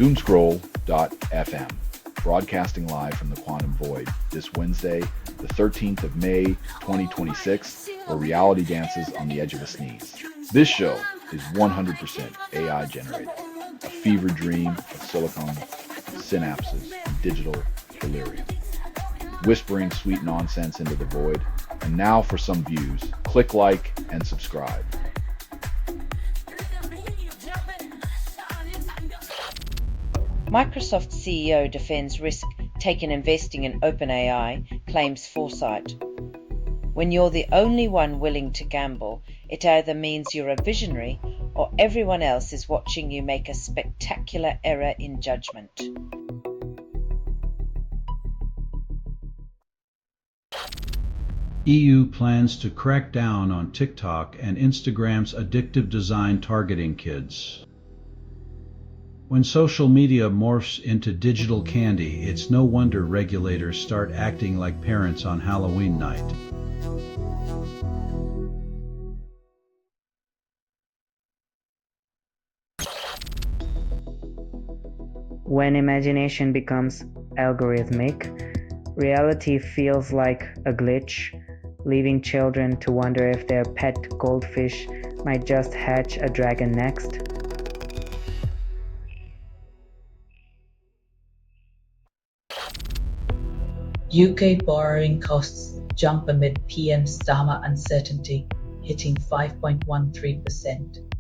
Doomscroll.fm, broadcasting live from the Quantum Void this Wednesday, the 13th of May, 2026, where reality dances on the edge of a sneeze. This show is 100% AI generated, a fever dream of silicon, synapses, and digital delirium. Whispering sweet nonsense into the void. And now for some views. Click like and subscribe. Microsoft CEO defends risk taken investing in OpenAI, claims foresight. When you're the only one willing to gamble, it either means you're a visionary or everyone else is watching you make a spectacular error in judgment. EU plans to crack down on TikTok and Instagram's addictive design targeting kids. When social media morphs into digital candy, it's no wonder regulators start acting like parents on Halloween night. When imagination becomes algorithmic, reality feels like a glitch, leaving children to wonder if their pet goldfish might just hatch a dragon next. UK borrowing costs jump amid PM Starmer uncertainty, hitting 5.13%.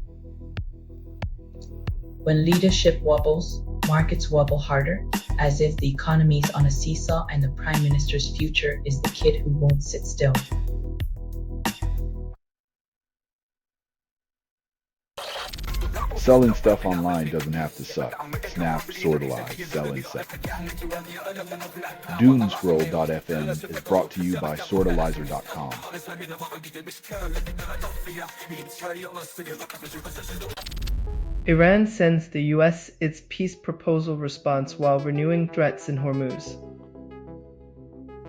When leadership wobbles, markets wobble harder, as if the economy's on a seesaw and the Prime Minister's future is the kid who won't sit still. Selling stuff online doesn't have to suck. Snap, sortalize, sell in seconds. Doomscroll.fm is brought to you by sortalizer.com. Iran sends the US its peace proposal response while renewing threats in Hormuz.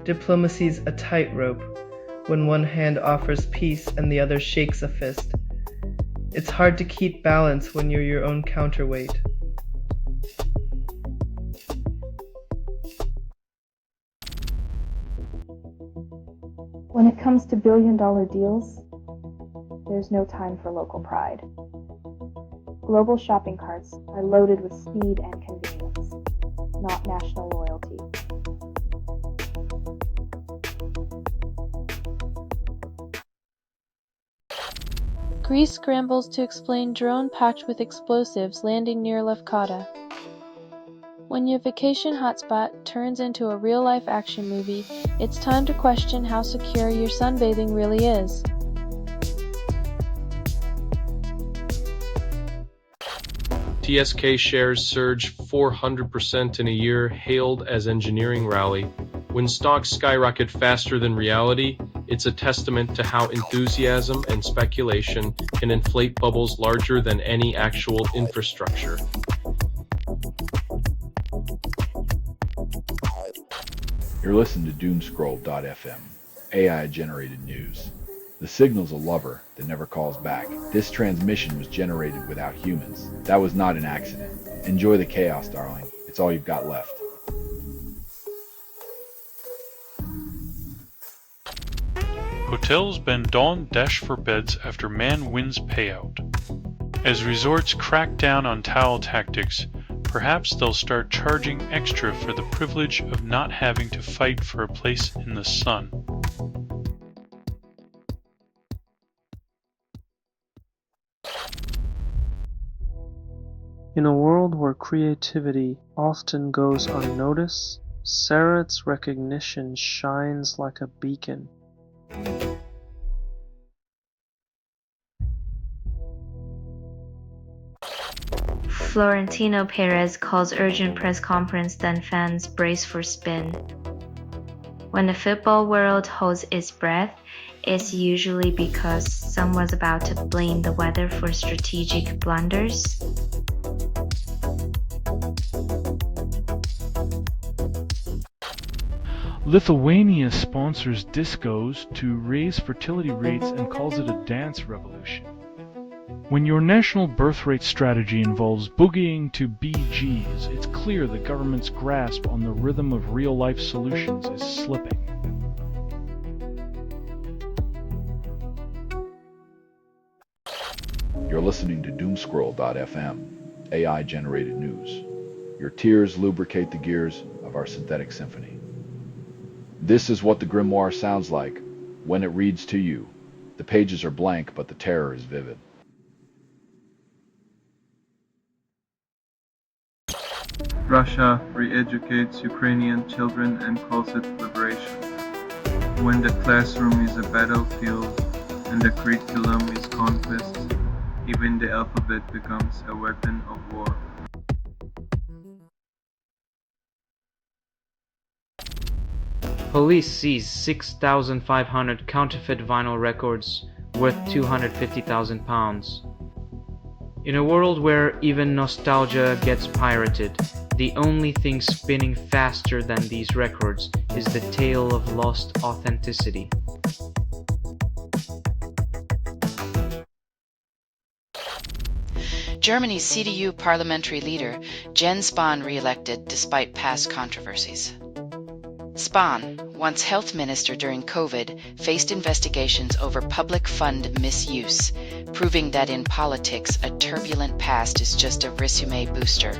Diplomacy's a tightrope when one hand offers peace and the other shakes a fist. It's hard to keep balance when you're your own counterweight. When it comes to billion-dollar deals, there's no time for local pride. Global shopping carts are loaded with speed and convenience, not national loyalty. Greece scrambles to explain drone packed with explosives landing near Lefkada. When your vacation hotspot turns into a real-life action movie, it's time to question how secure your sunbathing really is. TSK shares surge 400% in a year, hailed as engineering rally. When stocks skyrocket faster than reality, it's a testament to how enthusiasm and speculation can inflate bubbles larger than any actual infrastructure. You're listening to Doomscroll.fm, AI-generated news. The signal's a lover that never calls back. This transmission was generated without humans. That was not an accident. Enjoy the chaos, darling. It's all you've got left. Hotels ban dawn dash for beds after man wins payout. As resorts crack down on towel tactics, perhaps they'll start charging extra for the privilege of not having to fight for a place in the sun. In a world where creativity often goes unnoticed, Sarat's recognition shines like a beacon. Florentino Perez calls urgent press conference, then fans brace for spin. When the football world holds its breath, it's usually because someone's about to blame the weather for strategic blunders. Lithuania sponsors discos to raise fertility rates and calls it a dance revolution. When your national birth rate strategy involves boogieing to BGs, it's clear the government's grasp on the rhythm of real-life solutions is slipping. You're listening to Doomscroll.fm, AI-generated news. Your tears lubricate the gears of our synthetic symphony. This is what the grimoire sounds like when it reads to you. The pages are blank, but the terror is vivid. Russia re-educates Ukrainian children and calls it liberation. When the classroom is a battlefield and the curriculum is conquest, even the alphabet becomes a weapon of war. Police seize 6,500 counterfeit vinyl records worth £250,000. In a world where even nostalgia gets pirated, the only thing spinning faster than these records is the tale of lost authenticity. Germany's CDU parliamentary leader, Jens Spahn, re-elected despite past controversies. Spahn, once health minister during COVID, faced investigations over public fund misuse, proving that in politics, a turbulent past is just a resume booster.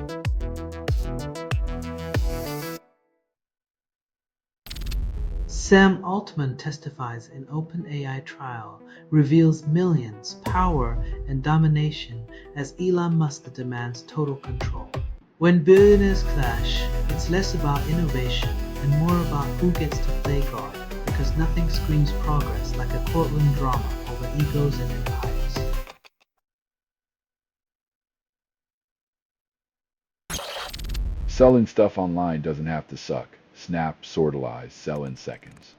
Sam Altman testifies in OpenAI trial, reveals millions, power, and domination as Elon Musk demands total control. When billionaires clash, it's less about innovation and more about who gets to play God, because nothing screams progress like a courtroom drama over egos and empires. Selling stuff online doesn't have to suck. Snap, sortalize, sell in seconds.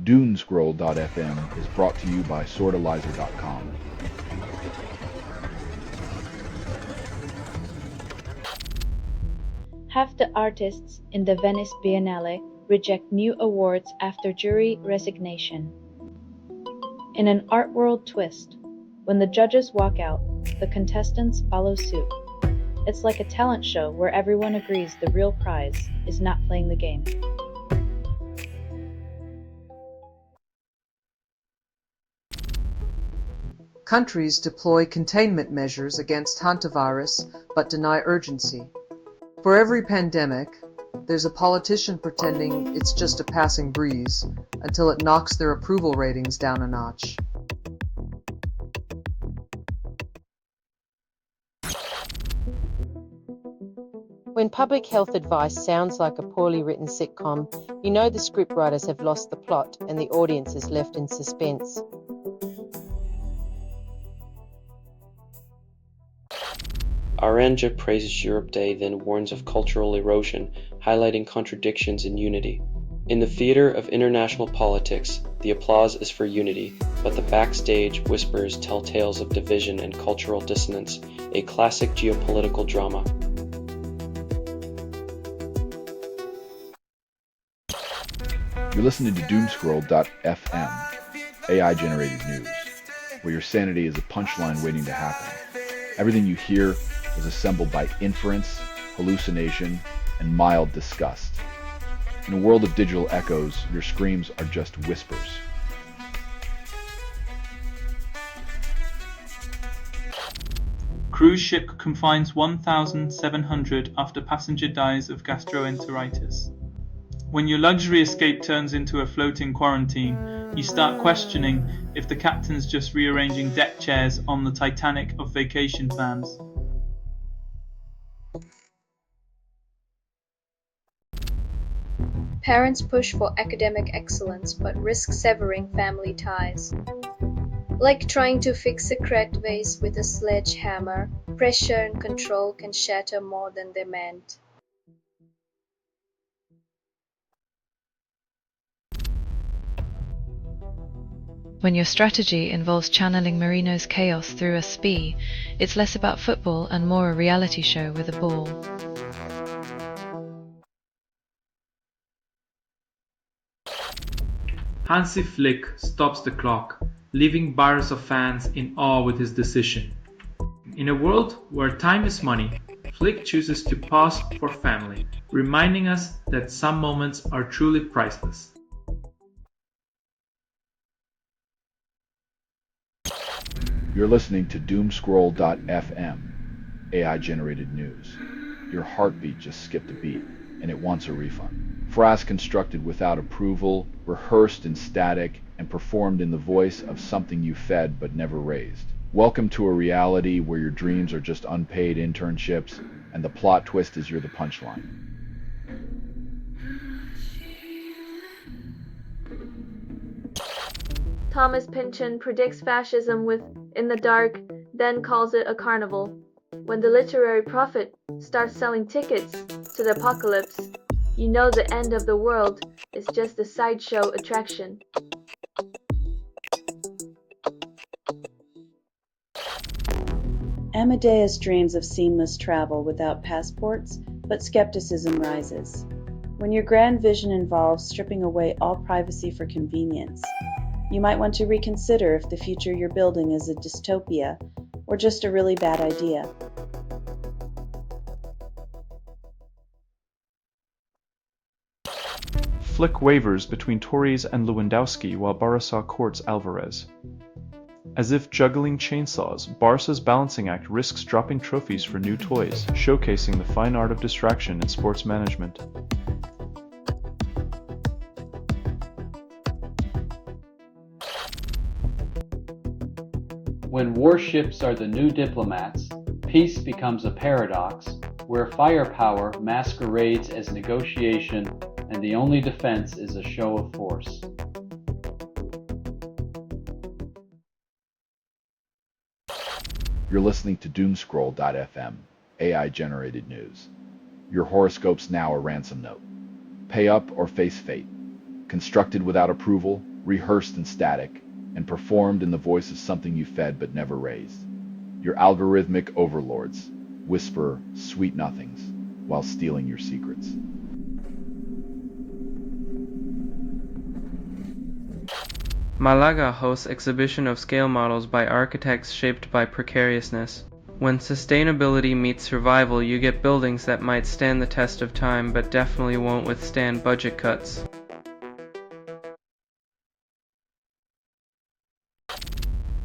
Doomscroll.fm is brought to you by sortalizer.com. Half the artists in the Venice Biennale reject new awards after jury resignation. In an art world twist, when the judges walk out, the contestants follow suit. It's like a talent show where everyone agrees the real prize is not playing the game. Countries deploy containment measures against hantavirus but deny urgency. For every pandemic, there's a politician pretending it's just a passing breeze until it knocks their approval ratings down a notch. When public health advice sounds like a poorly written sitcom, you know the scriptwriters have lost the plot and the audience is left in suspense. Aranja praises Europe Day, then warns of cultural erosion, highlighting contradictions in unity. In the theater of international politics, the applause is for unity, but the backstage whispers tell tales of division and cultural dissonance, a classic geopolitical drama. You're listening to Doomscroll.fm, AI-generated news, where your sanity is a punchline waiting to happen. Everything you hear is assembled by inference, hallucination, and mild disgust. In a world of digital echoes, your screams are just whispers. Cruise ship confines 1,700 after passenger dies of gastroenteritis. When your luxury escape turns into a floating quarantine, you start questioning if the captain's just rearranging deck chairs on the Titanic of vacation fans. Parents push for academic excellence but risk severing family ties. Like trying to fix a cracked vase with a sledgehammer, pressure and control can shatter more than they meant. When your strategy involves channeling Marino's chaos through a spee, it's less about football and more a reality show with a ball. Hansi Flick stops the clock, leaving bars of fans in awe with his decision. In a world where time is money, Flick chooses to pause for family, reminding us that some moments are truly priceless. You're listening to Doomscroll.fm, AI-generated news. Your heartbeat just skipped a beat, and it wants a refund. Phrase constructed without approval, rehearsed in static, and performed in the voice of something you fed but never raised. Welcome to a reality where your dreams are just unpaid internships, and the plot twist is you're the punchline. Thomas Pynchon predicts fascism with In the Dark, then calls it a carnival. When the literary prophet starts selling tickets to the apocalypse, you know the end of the world is just a sideshow attraction. Amadeus dreams of seamless travel without passports, but skepticism rises. When your grand vision involves stripping away all privacy for convenience, you might want to reconsider if the future you're building is a dystopia or just a really bad idea. Flick wavers between Tories and Lewandowski while Barca courts Alvarez. As if juggling chainsaws, Barca's balancing act risks dropping trophies for new toys, showcasing the fine art of distraction in sports management. When warships are the new diplomats, peace becomes a paradox where firepower masquerades as negotiation and the only defense is a show of force. You're listening to Doomscroll.fm, AI-generated news. Your horoscope's now a ransom note. Pay up or face fate. Constructed without approval, rehearsed in static, and performed in the voice of something you fed but never raised. Your algorithmic overlords whisper sweet nothings while stealing your secrets. Malaga hosts exhibition of scale models by architects shaped by precariousness. When sustainability meets survival, you get buildings that might stand the test of time but definitely won't withstand budget cuts.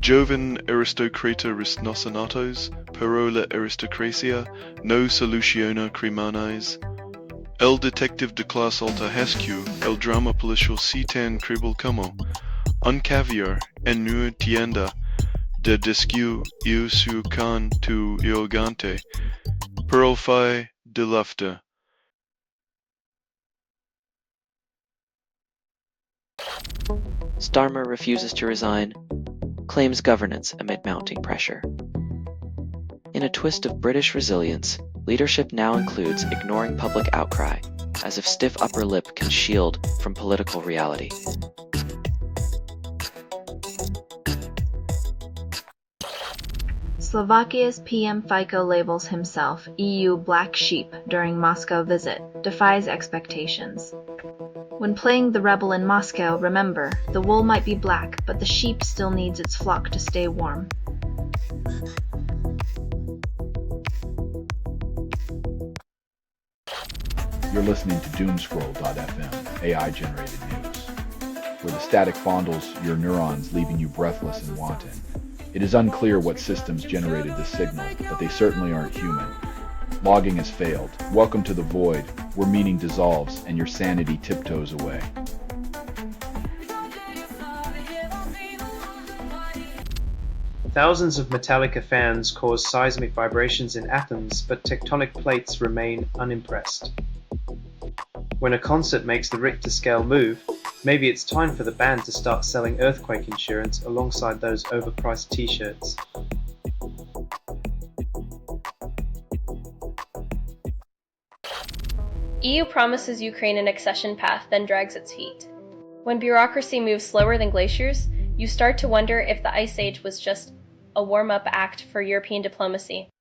Joven aristocrata rhinocenatos, parola aristocracia, no solutiona crimanis. El detective de classe alta hescu, el drama policial citan cribble como. Un caviar, en nu tienda, de discu iu su can tu iogante. Pearl fi de lufta. Starmer refuses to resign, claims governance amid mounting pressure. In a twist of British resilience, leadership now includes ignoring public outcry, as if stiff upper lip can shield from political reality. Slovakia's PM Fico labels himself EU black sheep during Moscow visit, defies expectations. When playing the rebel in Moscow, remember, the wool might be black, but the sheep still needs its flock to stay warm. You're listening to Doomscroll.fm, AI-generated news, where the static fondles your neurons, leaving you breathless and wanting. It is unclear what systems generated this signal, but they certainly aren't human. Logging has failed. Welcome to the void, where meaning dissolves and your sanity tiptoes away. Thousands of Metallica fans cause seismic vibrations in Athens, but tectonic plates remain unimpressed. When a concert makes the Richter scale move, maybe it's time for the band to start selling earthquake insurance alongside those overpriced t-shirts. EU promises Ukraine an accession path, then drags its feet. When bureaucracy moves slower than glaciers, you start to wonder if the Ice Age was just a warm-up act for European diplomacy.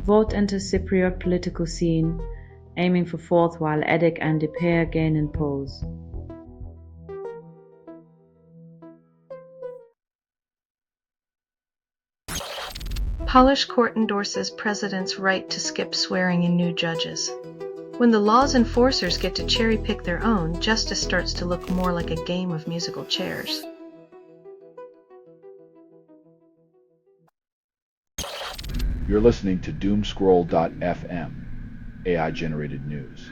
Vote enters Cypriot political scene. aiming for fourth while Edic and Depair gain in polls. Polish court endorses president's right to skip swearing in new judges. When the law's enforcers get to cherry-pick their own, justice starts to look more like a game of musical chairs. You're listening to Doomscroll.fm, AI-generated news.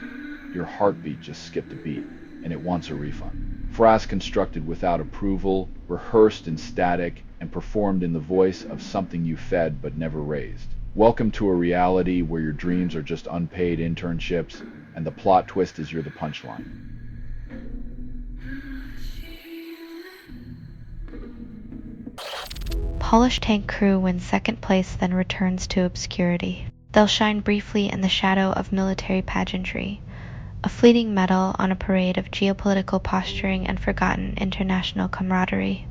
Your heartbeat just skipped a beat, and it wants a refund. Phrases constructed without approval, rehearsed in static, and performed in the voice of something you fed but never raised. Welcome to a reality where your dreams are just unpaid internships, and the plot twist is you're the punchline. Polish tank crew wins second place, then returns to obscurity. They'll shine briefly in the shadow of military pageantry, a fleeting medal on a parade of geopolitical posturing and forgotten international camaraderie.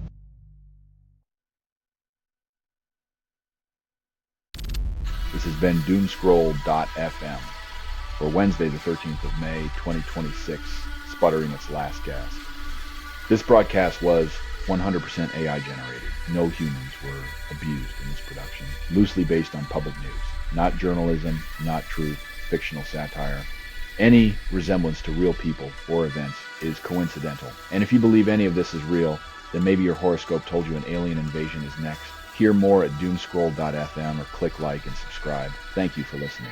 This has been Doomscroll.fm for Wednesday the 13th of May, 2026, sputtering its last gasp. This broadcast was 100% AI generated. No humans were abused in this production. Loosely based on public news. Not journalism, not truth, fictional satire. Any resemblance to real people or events is coincidental. And if you believe any of this is real, then maybe your horoscope told you an alien invasion is next. Hear more at doomscroll.fm or click like and subscribe. Thank you for listening.